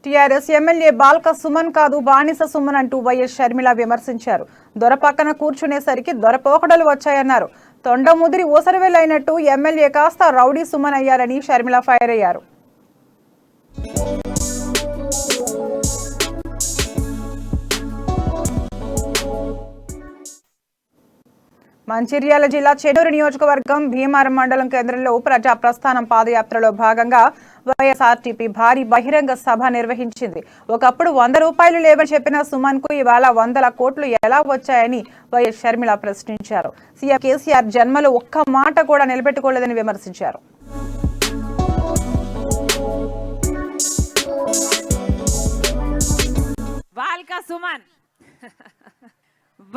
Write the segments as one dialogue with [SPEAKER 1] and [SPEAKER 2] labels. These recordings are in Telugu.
[SPEAKER 1] టీఆర్ఎస్ ఎమ్మెల్యే బాల్క సుమన్ కాదు బానిస సుమన్ అంటూ వైఎస్ షర్మిల విమర్శించారు. దొర పక్కన కూర్చునేసరికి దొరపోకడలు వచ్చాయన్నారు. తొండముదిరి ఊసరవెల్లైనట్టు ఎమ్మెల్యే కాస్త రౌడీ సుమన్ అయ్యారని షర్మిల ఫైర్ అయ్యారు. మంచిర్యాల జిల్లా చెన్నూరు నియోజకవర్గం భీమారం మండలం కేంద్రంలో ప్రజా ప్రస్థానం పాదయాత్రలో భాగంగా వైఎస్ఆర్టీపీ భారీ బహిరంగ సభ నిర్వహించింది. ఒకప్పుడు 100 రూపాయలు లేవని చెప్పిన సుమన్ కు ఇవాళ 100 కోట్లు ఎలా వచ్చాయని వైఎస్ షర్మిల ప్రశ్నించారు. సీఎం కేసీఆర్ జన్మలో ఒక్క మాట కూడా నిలబెట్టుకోలేదని విమర్శించారు.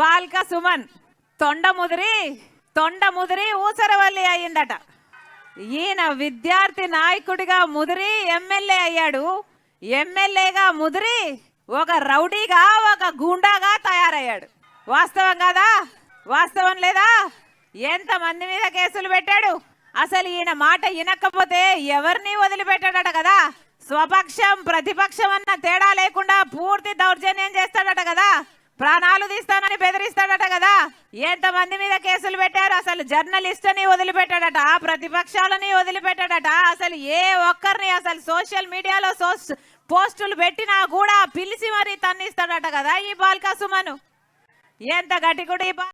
[SPEAKER 2] బాల్క సుమన్ తొండముదిరి ఊసరవల్లి అయ్యిందట. ఈయన విద్యార్థి నాయకుడిగా ముదిరి ఎమ్మెల్యే అయ్యాడు. ఎమ్మెల్యేగా ముదిరి ఒక రౌడీగా ఒక గూండాగా తయారయ్యాడు. వాస్తవం కాదా? వాస్తవం లేదా? ఎంతమంది మీద కేసులు పెట్టాడు. అసలు ఈయన మాట వినకపోతే ఎవరిని వదిలిపెట్టాడట కదా. స్వపక్షం ప్రతిపక్షం అన్న తేడా లేకుండా పూర్తి దౌర్జన్యం చేస్తాడట కదా. ప్రాణాలు తీస్తానని బెదిరిస్తాడట కదా. ఎంతమంది మీద కేసులు పెట్టారు. అసలు జర్నలిస్టుని వదిలిపెట్టాడట, ప్రతిపక్షాలని వదిలిపెట్టాడట. అసలు ఏ ఒక్కరిని అసలు సోషల్ మీడియాలో పోస్టులు పెట్టినా కూడా పిలిచి మరీ తన్నిస్తాడట కదా ఈ బాల్క సుమన్. ఎంత గట్టికుడు